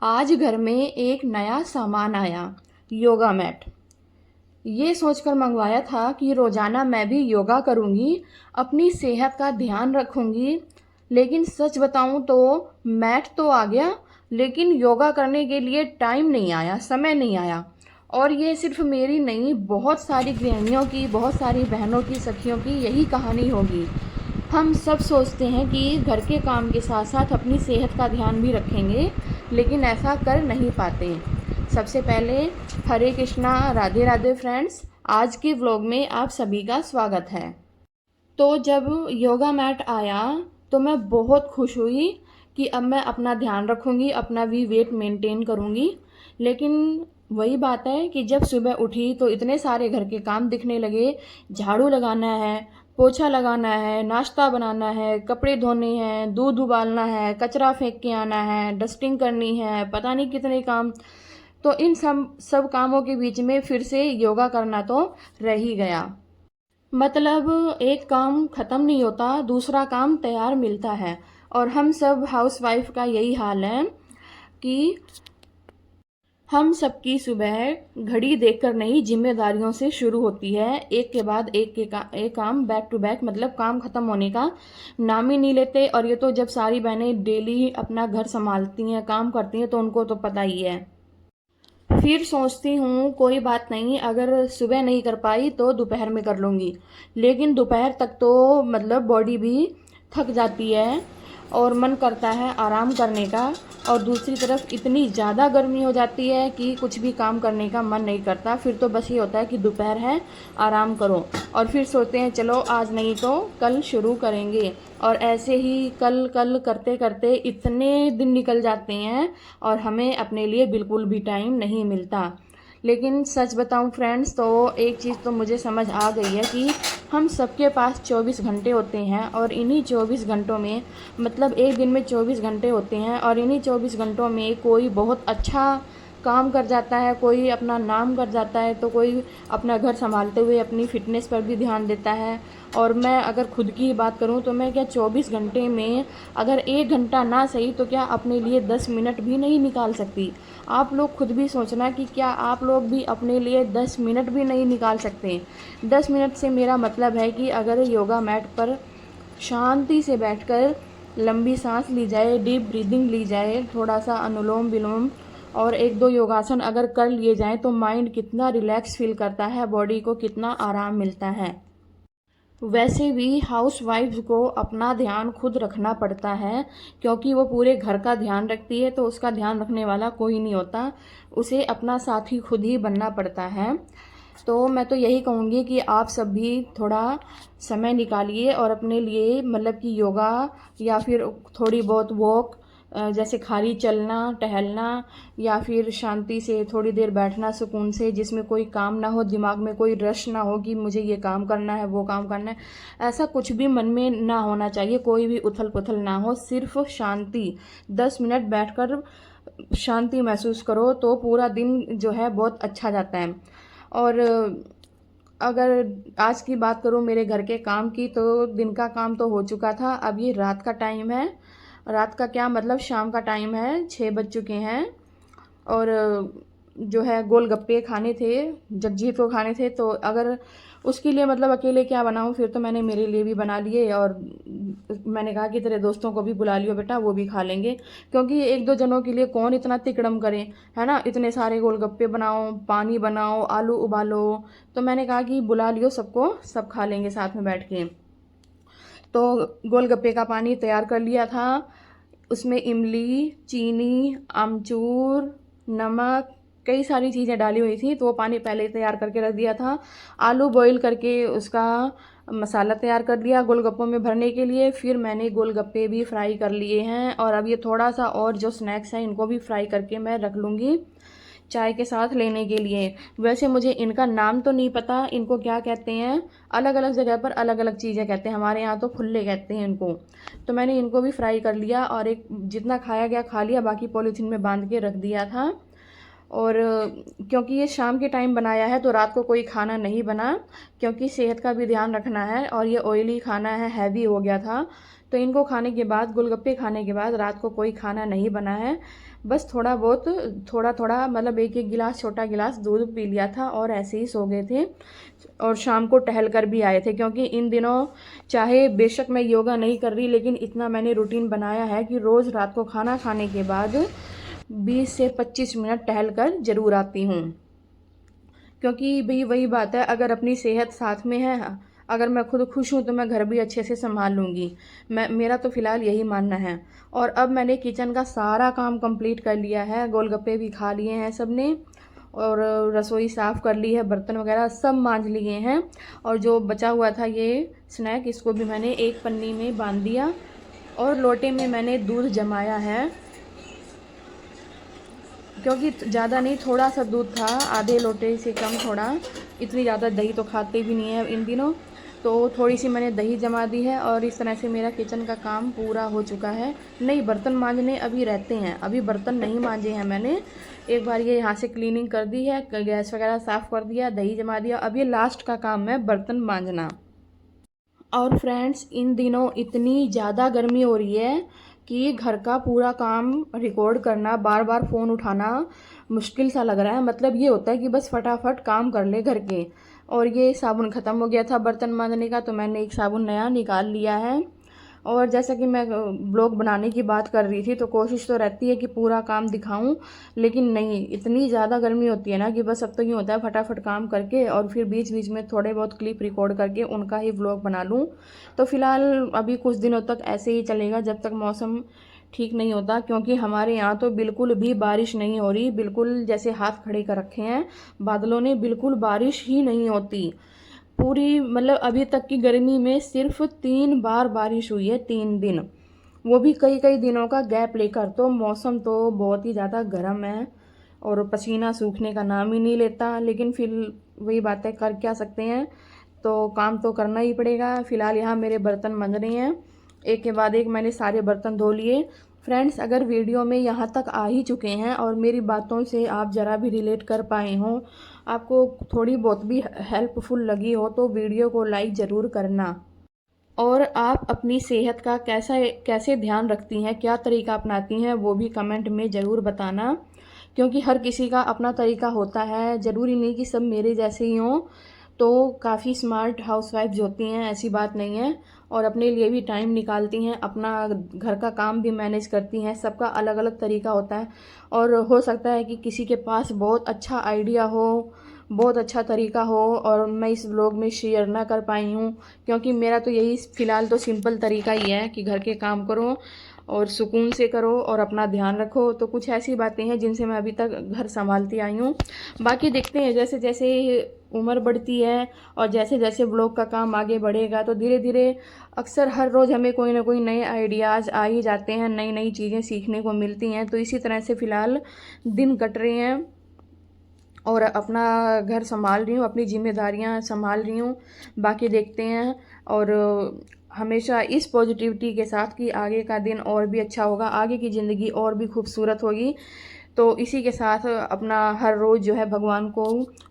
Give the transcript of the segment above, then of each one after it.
आज घर में एक नया सामान आया, योगा मैट। ये सोचकर मंगवाया था कि रोज़ाना मैं भी योगा करूँगी, अपनी सेहत का ध्यान रखूँगी। लेकिन सच बताऊँ तो मैट तो आ गया, लेकिन योगा करने के लिए टाइम नहीं आया, समय नहीं आया। और ये सिर्फ मेरी नहीं, बहुत सारी गृहिणियों की, बहुत सारी बहनों की, सखियों की यही कहानी होगी। हम सब सोचते हैं कि घर के काम के साथ साथ अपनी सेहत का ध्यान भी रखेंगे, लेकिन ऐसा कर नहीं पाते। सबसे पहले हरे कृष्णा, राधे राधे फ्रेंड्स। आज के व्लॉग में आप सभी का स्वागत है। तो जब योगा मैट आया तो मैं बहुत खुश हुई कि अब मैं अपना ध्यान रखूँगी, अपना भी वेट मेंटेन करूँगी। लेकिन वही बात है कि जब सुबह उठी तो इतने सारे घर के काम दिखने लगे। झाड़ू लगाना है, पोछा लगाना है, नाश्ता बनाना है, कपड़े धोने हैं, दूध उबालना है, कचरा फेंक के आना है, डस्टिंग करनी है, पता नहीं कितने काम। तो इन सब सब कामों के बीच में फिर से योगा करना तो रह ही गया। मतलब एक काम खत्म नहीं होता, दूसरा काम तैयार मिलता है। और हम सब हाउसवाइफ का यही हाल है कि हम सबकी सुबह घड़ी देखकर नहीं, जिम्मेदारियों से शुरू होती है। एक के बाद एक काम बैक टू बैक, मतलब काम खत्म होने का नाम ही नहीं लेते। और ये तो जब सारी बहनें डेली अपना घर संभालती हैं, काम करती हैं, तो उनको तो पता ही है। फिर सोचती हूँ कोई बात नहीं, अगर सुबह नहीं कर पाई तो दोपहर में कर लूँगी। लेकिन दोपहर तक तो मतलब बॉडी भी थक जाती है और मन करता है आराम करने का। और दूसरी तरफ इतनी ज़्यादा गर्मी हो जाती है कि कुछ भी काम करने का मन नहीं करता। फिर तो बस ये होता है कि दोपहर है, आराम करो। और फिर सोचते हैं चलो आज नहीं तो कल शुरू करेंगे। और ऐसे ही कल कल करते करते इतने दिन निकल जाते हैं और हमें अपने लिए बिल्कुल भी टाइम नहीं मिलता। लेकिन सच बताऊं फ्रेंड्स, तो एक चीज़ तो मुझे समझ आ गई है कि हम सबके पास 24 घंटे होते हैं। और इन्हीं 24 घंटों में, मतलब एक दिन में 24 घंटे होते हैं, और इन्हीं 24 घंटों में कोई बहुत अच्छा काम कर जाता है, कोई अपना नाम कर जाता है, तो कोई अपना घर संभालते हुए अपनी फ़िटनेस पर भी ध्यान देता है। और मैं अगर खुद की बात करूं तो मैं क्या 24 घंटे में अगर 1 घंटा ना सही तो क्या अपने लिए 10 मिनट भी नहीं निकाल सकती। आप लोग खुद भी सोचना कि क्या आप लोग भी अपने लिए 10 मिनट भी नहीं निकाल सकते। 10 मिनट से मेरा मतलब है कि अगर योगा मैट पर शांति से बैठकर लंबी सांस ली जाए, डीप ब्रीदिंग ली जाए, थोड़ा सा अनुलोम विलोम और एक दो योगासन अगर कर लिए जाएं, तो माइंड कितना रिलैक्स फील करता है, बॉडी को कितना आराम मिलता है। वैसे भी हाउसवाइफ्स को अपना ध्यान खुद रखना पड़ता है, क्योंकि वो पूरे घर का ध्यान रखती है, तो उसका ध्यान रखने वाला कोई नहीं होता। उसे अपना साथी खुद ही बनना पड़ता है। तो मैं तो यही कहूँगी कि आप सब भी थोड़ा समय निकालिए और अपने लिए, मतलब कि योगा या फिर थोड़ी बहुत वॉक, जैसे खाली चलना टहलना, या फिर शांति से थोड़ी देर बैठना सुकून से, जिसमें कोई काम ना हो, दिमाग में कोई रश ना हो कि मुझे ये काम करना है, वो काम करना है। ऐसा कुछ भी मन में ना होना चाहिए, कोई भी उथल पुथल ना हो, सिर्फ शांति। 10 मिनट बैठकर शांति महसूस करो तो पूरा दिन जो है बहुत अच्छा जाता है। और अगर आज की बात करूँ मेरे घर के काम की, तो दिन का काम तो हो चुका था। अब ये रात का टाइम है, रात का क्या मतलब शाम का टाइम है, 6 बज चुके हैं। और जो है गोलगप्पे खाने थे, जगजीत को खाने थे। तो अगर उसके लिए मतलब अकेले क्या बनाऊं, फिर तो मैंने मेरे लिए भी बना लिए। और मैंने कहा कि तेरे दोस्तों को भी बुला लियो बेटा, वो भी खा लेंगे, क्योंकि एक दो जनों के लिए कौन इतना तिकड़म करे, है ना। इतने सारे गोलगप्पे बनाओ, पानी बनाओ, आलू उबालो। तो मैंने कहा कि बुला लियो सबको, सब खा लेंगे साथ में बैठ के। तो गोलगप्पे का पानी तैयार कर लिया था। उसमें इमली, चीनी, आमचूर, नमक, कई सारी चीज़ें डाली हुई थी, तो वो पानी पहले ही तैयार करके रख दिया था। आलू बॉईल करके उसका मसाला तैयार कर लिया गोलगप्पों में भरने के लिए। फिर मैंने गोलगप्पे भी फ्राई कर लिए हैं, और अब ये थोड़ा सा और जो स्नैक्स हैं इनको भी फ्राई करके मैं रख लूँगी चाय के साथ लेने के लिए। वैसे मुझे इनका नाम तो नहीं पता, इनको क्या कहते हैं, अलग अलग जगह पर अलग अलग चीज़ें कहते हैं, हमारे यहाँ तो फुल्ले कहते हैं इनको। तो मैंने इनको भी फ्राई कर लिया, और एक जितना खाया गया खा लिया, बाकी पॉलीथीन में बांध के रख दिया था। और क्योंकि ये शाम के टाइम बनाया है तो रात को कोई खाना नहीं बना, क्योंकि सेहत का भी ध्यान रखना है और ये ऑयली खाना है, हैवी हो गया था। तो इनको खाने के बाद, गोलगप्पे खाने के बाद रात को कोई खाना नहीं बना है। बस थोड़ा बहुत, थोड़ा थोड़ा मतलब एक एक गिलास, छोटा गिलास दूध पी लिया था और ऐसे ही सो गए थे। और शाम को टहल कर भी आए थे, क्योंकि इन दिनों चाहे बेशक मैं योगा नहीं कर रही, लेकिन इतना मैंने रूटीन बनाया है कि रोज़ रात को खाना खाने के बाद 20 से 25 मिनट टहल कर ज़रूर आती हूँ। क्योंकि भाई वही बात है, अगर अपनी सेहत साथ में है, अगर मैं खुद खुश हूँ तो मैं घर भी अच्छे से संभाल लूँगी। मेरा तो फ़िलहाल यही मानना है। और अब मैंने किचन का सारा काम कंप्लीट कर लिया है, गोलगप्पे भी खा लिए हैं सब ने, और रसोई साफ़ कर ली है, बर्तन वगैरह सब मांज लिए हैं। और जो बचा हुआ था ये स्नैक, इसको भी मैंने एक पन्नी में बांध दिया। और लोटे में मैंने दूध जमाया है, क्योंकि ज़्यादा नहीं, थोड़ा सा दूध था, आधे लोटे से कम थोड़ा। इतनी ज़्यादा दही तो खाते भी नहीं है इन दिनों, तो थोड़ी सी मैंने दही जमा दी है। और इस तरह से मेरा किचन का काम पूरा हो चुका है। नहीं, बर्तन मांजने अभी रहते हैं, अभी बर्तन नहीं मांजे हैं मैंने। एक बार ये यहाँ से क्लीनिंग कर दी है, गैस वगैरह साफ़ कर दिया, दही जमा दिया। अब ये लास्ट का काम है, बर्तन मांजना। और फ्रेंड्स, इन दिनों इतनी ज़्यादा गर्मी हो रही है कि घर का पूरा काम रिकॉर्ड करना, बार बार फ़ोन उठाना मुश्किल सा लग रहा है। मतलब ये होता है कि बस फटाफट काम कर ले घर के। और ये साबुन ख़त्म हो गया था बर्तन मांजने का, तो मैंने एक साबुन नया निकाल लिया है। और जैसा कि मैं ब्लॉग बनाने की बात कर रही थी, तो कोशिश तो रहती है कि पूरा काम दिखाऊं, लेकिन नहीं, इतनी ज़्यादा गर्मी होती है ना कि बस अब तो यूँ होता है फटाफट काम करके और फिर बीच बीच में थोड़े बहुत क्लिप रिकॉर्ड करके उनका ही ब्लॉग बना लूँ। तो फ़िलहाल अभी कुछ दिनों तक ऐसे ही चलेगा, जब तक मौसम ठीक नहीं होता। क्योंकि हमारे यहाँ तो बिल्कुल भी बारिश नहीं हो रही, बिल्कुल जैसे हाथ खड़े कर रखे हैं बादलों ने, बिल्कुल बारिश ही नहीं होती पूरी। मतलब अभी तक की गर्मी में सिर्फ 3 बार बारिश हुई है, 3 दिन, वो भी कई कई दिनों का गैप लेकर। तो मौसम तो बहुत ही ज़्यादा गर्म है और पसीना सूखने का नाम ही नहीं लेता। लेकिन फिर वही बातें, कर क्या सकते हैं, तो काम तो करना ही पड़ेगा। फ़िलहाल यहाँ मेरे बर्तन बन रहे हैं, एक के बाद एक मैंने सारे बर्तन धो लिए। फ्रेंड्स, अगर वीडियो में यहाँ तक आ ही चुके हैं और मेरी बातों से आप ज़रा भी रिलेट कर पाए हों, आपको थोड़ी बहुत भी हेल्पफुल लगी हो, तो वीडियो को लाइक ज़रूर करना। और आप अपनी सेहत का कैसे ध्यान रखती हैं, क्या तरीका अपनाती हैं, वो भी कमेंट में ज़रूर बताना। क्योंकि हर किसी का अपना तरीका होता है, ज़रूरी नहीं कि सब मेरे जैसे ही हों। तो काफ़ी स्मार्ट हाउसवाइफ्स होती हैं, ऐसी बात नहीं है, और अपने लिए भी टाइम निकालती हैं, अपना घर का काम भी मैनेज करती हैं। सबका अलग अलग तरीका होता है, और हो सकता है कि किसी के पास बहुत अच्छा आइडिया हो, बहुत अच्छा तरीका हो, और मैं इस व्लॉग में शेयर ना कर पाई हूँ। क्योंकि मेरा तो यही फ़िलहाल तो सिंपल तरीका ही है कि घर के काम करो और सुकून से करो और अपना ध्यान रखो। तो कुछ ऐसी बातें हैं जिनसे मैं अभी तक घर संभालती आई हूँ। बाकी देखते हैं, जैसे जैसे उम्र बढ़ती है और जैसे जैसे ब्लॉग का काम आगे बढ़ेगा, तो धीरे धीरे अक्सर हर रोज़ हमें कोई ना कोई नए आइडियाज़ आ ही जाते हैं, नई नई चीज़ें सीखने को मिलती हैं। तो इसी तरह से फ़िलहाल दिन कट रहे हैं और अपना घर संभाल रही हूँ, अपनी जिम्मेदारियाँ संभाल रही हूँ। बाकी देखते हैं, और हमेशा इस पॉजिटिविटी के साथ कि आगे का दिन और भी अच्छा होगा, आगे की ज़िंदगी और भी खूबसूरत होगी। तो इसी के साथ अपना हर रोज़ जो है भगवान को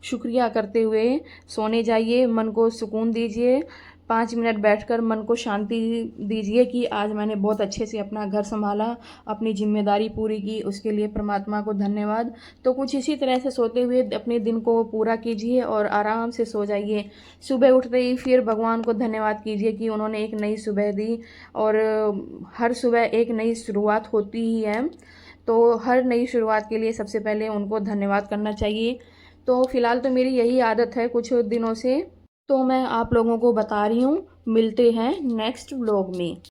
शुक्रिया करते हुए सोने जाइए, मन को सुकून दीजिए, 5 मिनट बैठकर मन को शांति दीजिए कि आज मैंने बहुत अच्छे से अपना घर संभाला, अपनी जिम्मेदारी पूरी की, उसके लिए परमात्मा को धन्यवाद। तो कुछ इसी तरह से सोते हुए अपने दिन को पूरा कीजिए और आराम से सो जाइए। सुबह उठते ही फिर भगवान को धन्यवाद कीजिए कि उन्होंने एक नई सुबह दी, और हर सुबह एक नई शुरुआत होती ही है। तो हर नई शुरुआत के लिए सबसे पहले उनको धन्यवाद करना चाहिए। तो फ़िलहाल तो मेरी यही आदत है कुछ दिनों से, तो मैं आप लोगों को बता रही हूँ। मिलते हैं नेक्स्ट व्लॉग में।